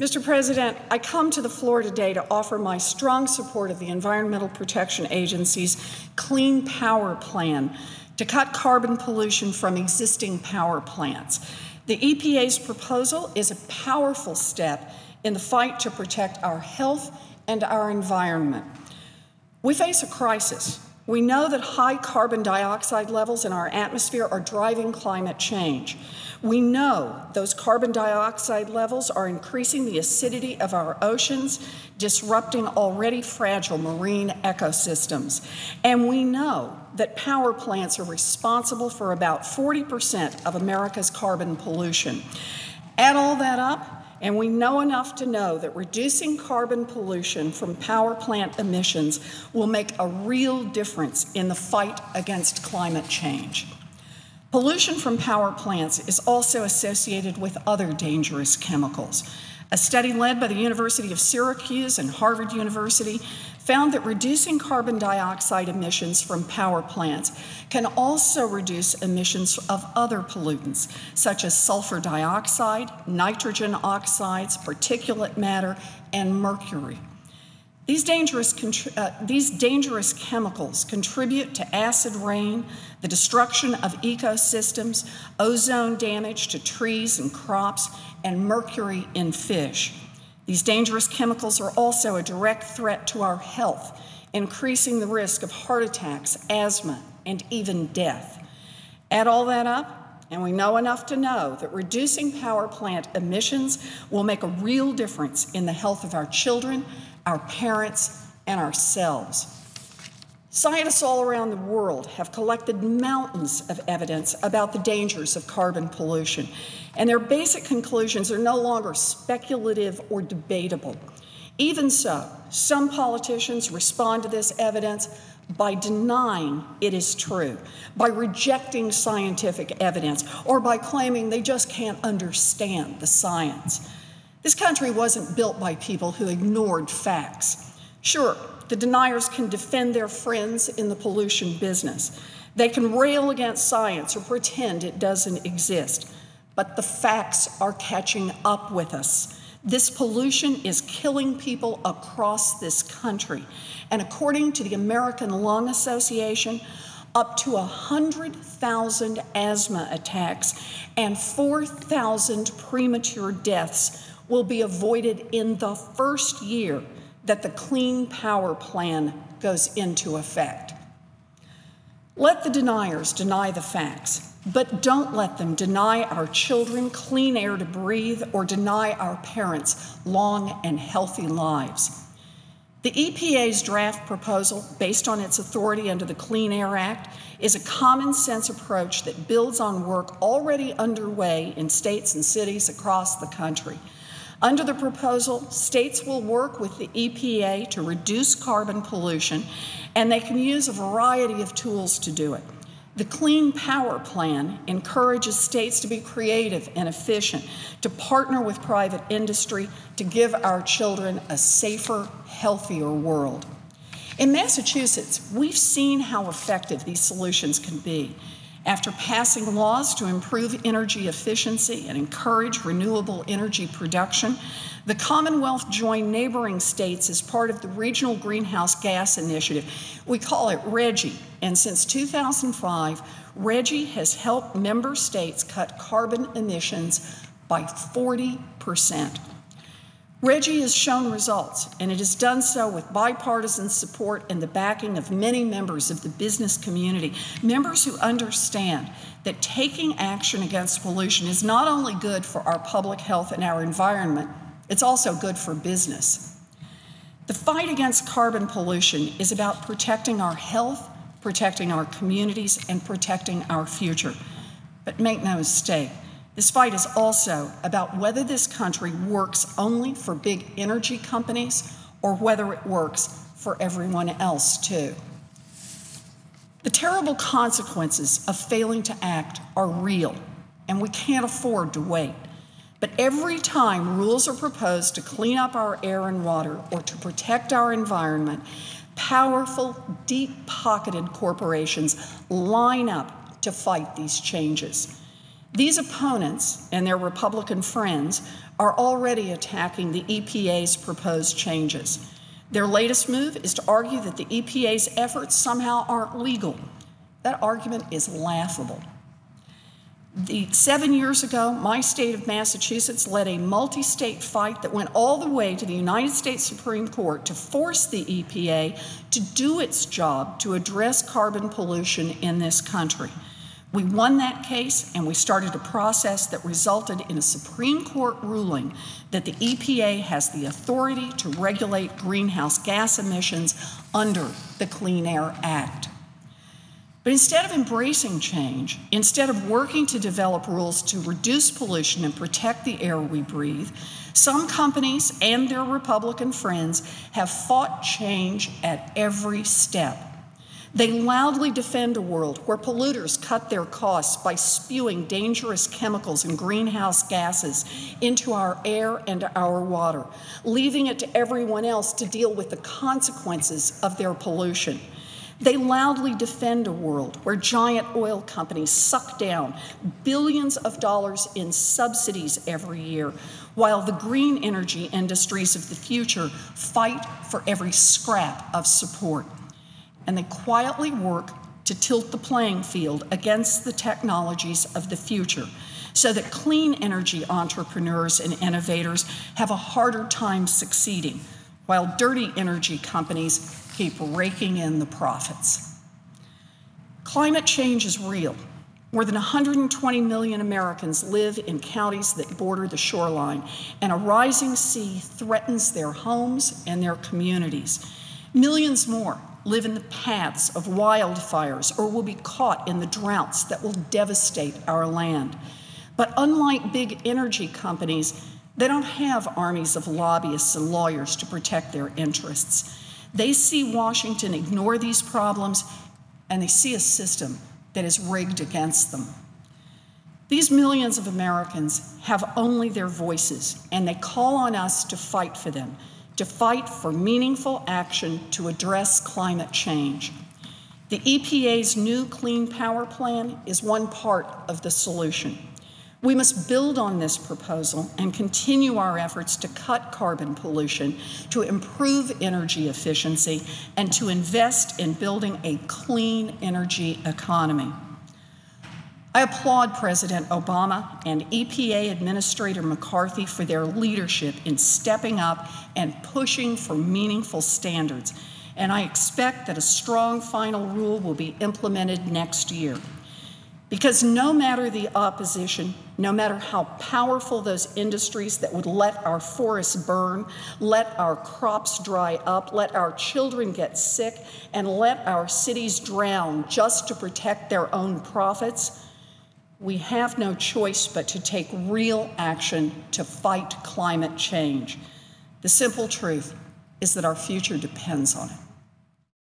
Mr. President, I come to the floor today to offer my strong support of the Environmental Protection Agency's Clean Power Plan to cut carbon pollution from existing power plants. The EPA's proposal is a powerful step in the fight to protect our health and our environment. We face a crisis. We know that high carbon dioxide levels in our atmosphere are driving climate change. We know those carbon dioxide levels are increasing the acidity of our oceans, disrupting already fragile marine ecosystems. And we know that power plants are responsible for about 40% of America's carbon pollution. Add all that up, and we know enough to know that reducing carbon pollution from power plant emissions will make a real difference in the fight against climate change. Pollution from power plants is also associated with other dangerous chemicals. A study led by the University of Syracuse and Harvard University found that reducing carbon dioxide emissions from power plants can also reduce emissions of other pollutants, such as sulfur dioxide, nitrogen oxides, particulate matter, and mercury. These dangerous chemicals contribute to acid rain, the destruction of ecosystems, ozone damage to trees and crops, and mercury in fish. These dangerous chemicals are also a direct threat to our health, increasing the risk of heart attacks, asthma, and even death. Add all that up, and we know enough to know that reducing power plant emissions will make a real difference in the health of our children, our parents, and ourselves. Scientists all around the world have collected mountains of evidence about the dangers of carbon pollution, and their basic conclusions are no longer speculative or debatable. Even so, some politicians respond to this evidence by denying it is true, by rejecting scientific evidence, or by claiming they just can't understand the science. This country wasn't built by people who ignored facts. Sure, the deniers can defend their friends in the pollution business. They can rail against science or pretend it doesn't exist. But the facts are catching up with us. This pollution is killing people across this country. And according to the American Lung Association, up to 100,000 asthma attacks and 4,000 premature deaths will be avoided in the first year that the Clean Power Plan goes into effect. Let the deniers deny the facts, but don't let them deny our children clean air to breathe or deny our parents long and healthy lives. The EPA's draft proposal, based on its authority under the Clean Air Act, is a common sense approach that builds on work already underway in states and cities across the country. Under the proposal, states will work with the EPA to reduce carbon pollution, and they can use a variety of tools to do it. The Clean Power Plan encourages states to be creative and efficient, to partner with private industry to give our children a safer, healthier world. In Massachusetts, we've seen how effective these solutions can be. After passing laws to improve energy efficiency and encourage renewable energy production, the Commonwealth joined neighboring states as part of the Regional Greenhouse Gas Initiative. We call it RGGI, and since 2005, RGGI has helped member states cut carbon emissions by 40%. RGGI has shown results, and it has done so with bipartisan support and the backing of many members of the business community, members who understand that taking action against pollution is not only good for our public health and our environment, it's also good for business. The fight against carbon pollution is about protecting our health, protecting our communities, and protecting our future. But make no mistake, this fight is also about whether this country works only for big energy companies or whether it works for everyone else too. The terrible consequences of failing to act are real, and we can't afford to wait. But every time rules are proposed to clean up our air and water or to protect our environment, powerful, deep-pocketed corporations line up to fight these changes. These opponents and their Republican friends are already attacking the EPA's proposed changes. Their latest move is to argue that the EPA's efforts somehow aren't legal. That argument is laughable. 7 years ago, my state of Massachusetts led a multi-state fight that went all the way to the United States Supreme Court to force the EPA to do its job to address carbon pollution in this country. We won that case, and we started a process that resulted in a Supreme Court ruling that the EPA has the authority to regulate greenhouse gas emissions under the Clean Air Act. But instead of embracing change, instead of working to develop rules to reduce pollution and protect the air we breathe, some companies and their Republican friends have fought change at every step. They loudly defend a world where polluters cut their costs by spewing dangerous chemicals and greenhouse gases into our air and our water, leaving it to everyone else to deal with the consequences of their pollution. They loudly defend a world where giant oil companies suck down billions of dollars in subsidies every year, while the green energy industries of the future fight for every scrap of support. And they quietly work to tilt the playing field against the technologies of the future so that clean energy entrepreneurs and innovators have a harder time succeeding, while dirty energy companies keep raking in the profits. Climate change is real. More than 120 million Americans live in counties that border the shoreline, and a rising sea threatens their homes and their communities. Millions more live in the paths of wildfires or will be caught in the droughts that will devastate our land. But unlike big energy companies, they don't have armies of lobbyists and lawyers to protect their interests. They see Washington ignore these problems, and they see a system that is rigged against them. These millions of Americans have only their voices, and they call on us to fight for them, to fight for meaningful action to address climate change. The EPA's new Clean Power Plan is one part of the solution. We must build on this proposal and continue our efforts to cut carbon pollution, to improve energy efficiency, and to invest in building a clean energy economy. I applaud President Obama and EPA Administrator McCarthy for their leadership in stepping up and pushing for meaningful standards, and I expect that a strong final rule will be implemented next year. Because no matter the opposition, no matter how powerful those industries that would let our forests burn, let our crops dry up, let our children get sick, and let our cities drown just to protect their own profits, we have no choice but to take real action to fight climate change. The simple truth is that our future depends on it.